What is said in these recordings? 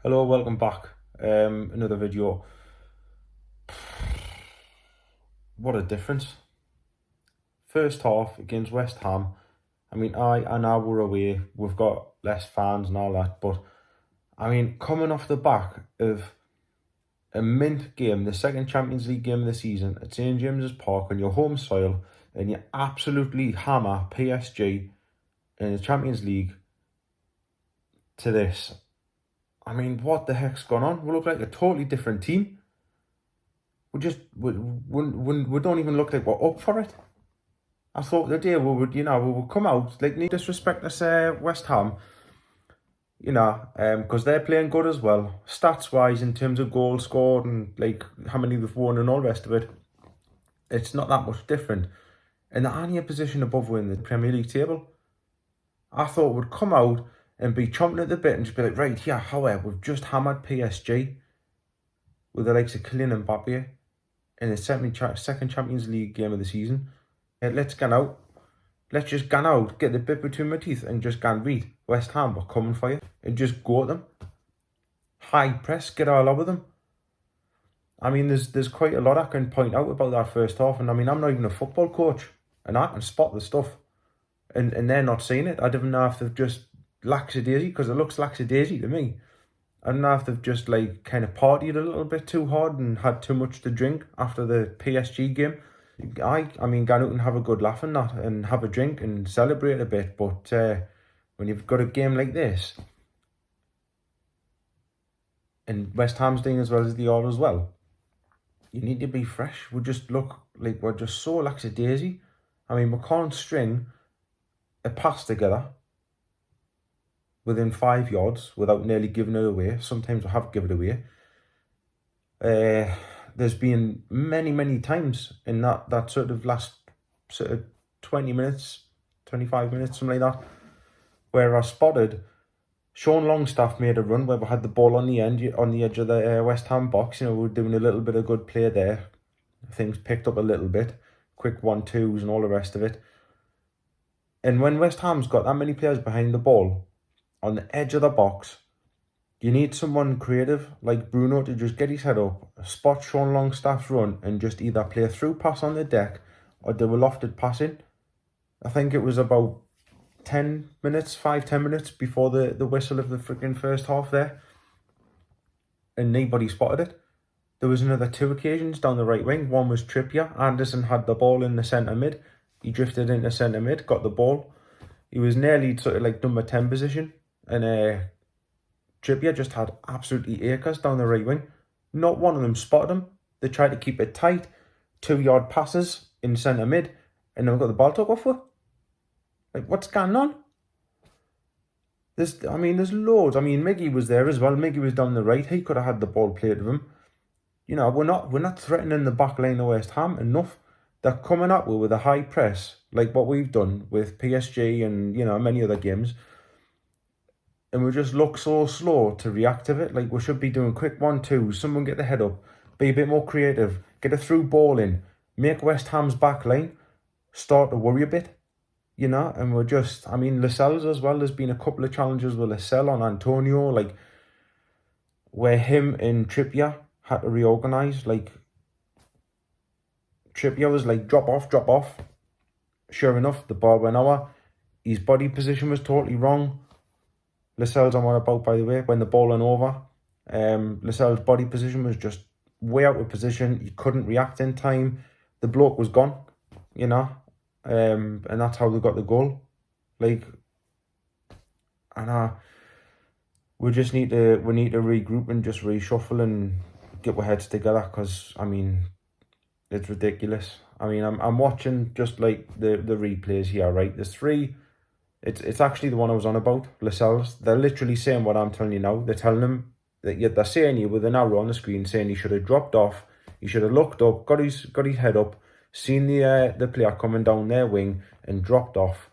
Hello, welcome back. Another video. What a difference. First half against West Ham. I mean, I know we're away. We've got less fans and all that. But, I mean, coming off the back of a mint game, the second Champions League game of the season at St James's Park on your home soil, and you absolutely hammer PSG in the Champions League to this. I mean, what the heck's gone on? We look like a totally different team. We don't even look like we're up for it. I thought the day we would come out, like, no disrespect to West Ham, because they're playing good as well, stats-wise, in terms of goals scored and, like, how many they've won and all the rest of it. It's not that much different. And they're only a position above winning the Premier League table. I thought we'd come out and be chomping at the bit and just be like, right, yeah, however, we've just hammered PSG with the likes of Kylian Mbappe in the second Champions League game of the season. Let's get out. Let's just get out, get the bit between my teeth and just go and read. West Ham, we're coming for you. And just go at them. High press, get all over them. I mean, there's quite a lot I can point out about that first half. And I mean, I'm not even a football coach. And I can spot the stuff. And they're not seeing it. I don't know if they've just lackadaisy, because it looks lackadaisy to me. I don't know if they've just, like, kind of partied a little bit too hard and had too much to drink after the PSG game. I mean, go out and have a good laugh and that, and have a drink and celebrate a bit. But when you've got a game like this, and West Ham's doing as well as they are as well, you need to be fresh. We just look like we're just so lackadaisy. I mean, we can't string a pass together within 5 yards without nearly giving it away. Sometimes we have given it away. There's been many times in that sort of last sort of 20 minutes, 25 minutes, something like that, where I spotted Sean Longstaff made a run where we had the ball on the edge of the West Ham box. We were doing a little bit of good play there. Things picked up a little bit, quick 1-2s and all the rest of it. And when West Ham's got that many players behind the ball on the edge of the box, you need someone creative like Bruno to just get his head up, spot Sean Longstaff's run, and just either play a through pass on the deck or do a lofted passing. I think it was about 10 minutes before the whistle of the freaking first half there. And nobody spotted it. There was another 2 occasions down the right wing. One was Trippier. Anderson had the ball in the centre mid. He drifted into centre mid, got the ball. He was nearly sort of like number 10 position. And Trippier just had absolutely acres down the right wing. Not one of them spotted him. They tried to keep it tight. 2-yard passes in centre mid. And then we got the ball took off with. Like, what's going on? There's loads. I mean, Miggy was there as well. Miggy was down the right. He could have had the ball played to him. We're not threatening the back line of West Ham enough. They're coming up with a high press, like what we've done with PSG and, many other games. And we just look so slow to react to it. Like, we should be doing quick 1-2s. Someone get the head up. Be a bit more creative. Get a through ball in. Make West Ham's back line start to worry a bit. And we're just, Lascelles as well. There's been a couple of challenges with Lascelles on Antonio, like, where him and Trippier had to reorganise. Like, Trippier was like, drop off. Sure enough, the ball went over. His body position was totally wrong. Lascelles on what about, by the way, when the ball went over. Lascelles' body position was just way out of position. He couldn't react in time. The bloke was gone, and that's how they got the goal. Like, and we need to regroup and just reshuffle and get our heads together, because it's ridiculous. I'm watching just like the replays here, right? There's 3. It's actually the one I was on about, Lascelles. They're literally saying what I'm telling you now. They're telling him that, yet they're saying you with an arrow on the screen saying he should have dropped off. He should have looked up, got his head up, seen the player coming down their wing and dropped off.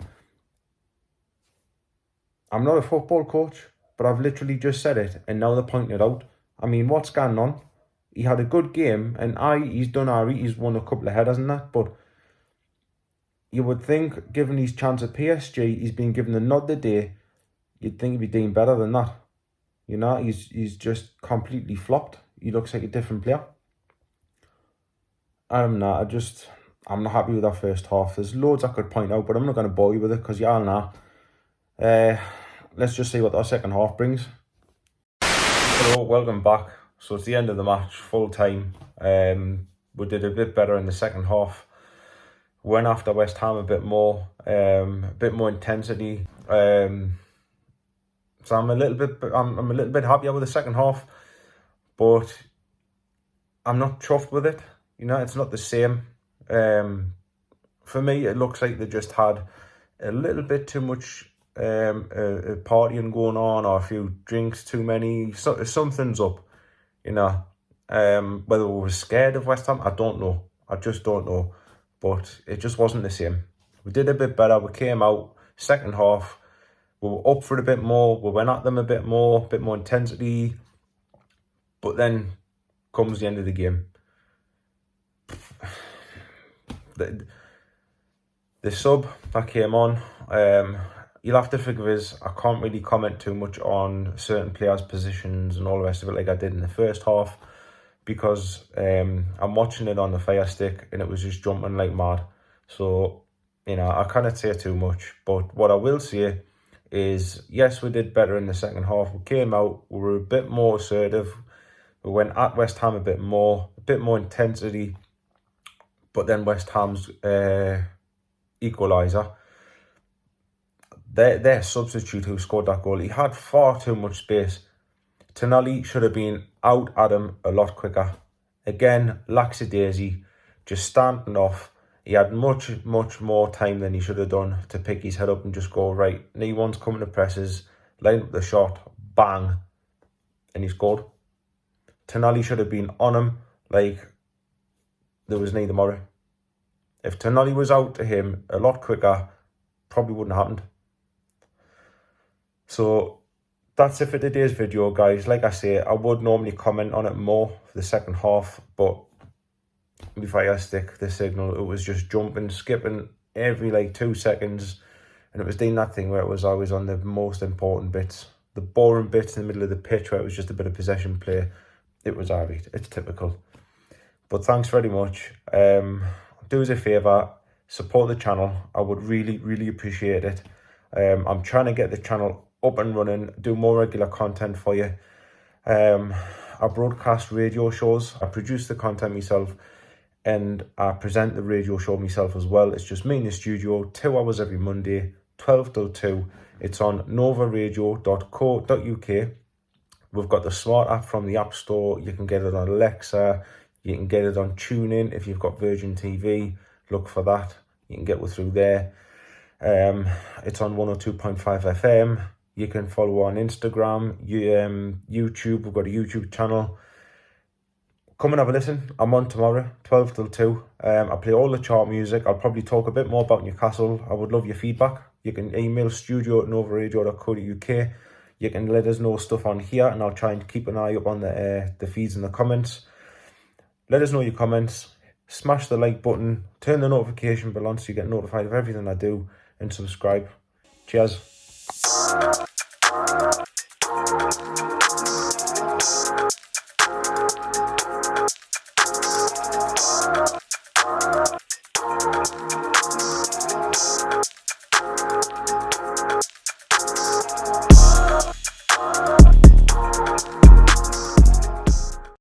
I'm not a football coach, but I've literally just said it, and now they're pointing it out. What's going on? He had a good game, and he's done alright. He's won a couple of headers and that, but you would think, given his chance at PSG, he's been given the nod of the day, you'd think he'd be doing better than that. You know, he's just completely flopped. He looks like a different player. I'm not happy with that first half. There's loads I could point out, but I'm not going to bore you with it because you all know. Let's just see what our second half brings. Hello, welcome back. So it's the end of the match, full time. We did a bit better in the second half. Went after West Ham a bit more intensity. So I'm a little bit happier with the second half, but I'm not chuffed with it. You know, it's not the same. For me, it looks like they just had a little bit too much partying going on, or a few drinks too many. So something's up, you know. Whether we were scared of West Ham, I don't know. I just don't know. But it just wasn't the same. We did a bit better. We came out second half. We were up for it a bit more. We went at them a bit more intensity. But then comes the end of the game. The sub that came on, you'll have to forgive us. I can't really comment too much on certain players' positions and all the rest of it like I did in the first half, because I'm watching it on the Fire Stick and it was just jumping like mad. So, you know, I cannot say too much. But what I will say is, yes, we did better in the second half. We came out, we were a bit more assertive. We went at West Ham a bit more intensity. But then West Ham's equaliser, their substitute who scored that goal, he had far too much space. Tonali should have been out at him a lot quicker. Again, lackadaisy, just standing off. He had much more time than he should have done to pick his head up and just go, right, knee one's coming to presses, line up the shot, bang, and he scored. Tonali should have been on him like there was neither tomorrow. If Tonali was out to him a lot quicker, probably wouldn't have happened. So that's it for today's video, guys. Like I say, I would normally comment on it more for the second half, but the Fire Stick, the signal, it was just jumping, skipping every like 2 seconds, and it was doing that thing where it was always on the most important bits, the boring bits in the middle of the pitch where it was just a bit of possession play. It was alright. It's typical. But thanks very much. Do us a favour, support the channel. I would really appreciate it. I'm trying to get the channel up and running, do more regular content for you. I broadcast radio shows. I produce the content myself, and I present the radio show myself as well. It's just me in the studio, 2 hours every Monday, 12 till 2. It's on novaradio.co.uk. We've got the smart app from the App Store. You can get it on Alexa. You can get it on TuneIn if you've got Virgin TV. Look for that. You can get it through there. It's on 102.5 FM. You can follow on Instagram, YouTube. We've got a YouTube channel. Come and have a listen. I'm on tomorrow, 12 till 2. I play all the chart music. I'll probably talk a bit more about Newcastle. I would love your feedback. You can email studio@novaradio.co.uk. You can let us know stuff on here, and I'll try and keep an eye up on the feeds and the comments. Let us know your comments. Smash the like button. Turn the notification bell on so you get notified of everything I do. And subscribe. Cheers.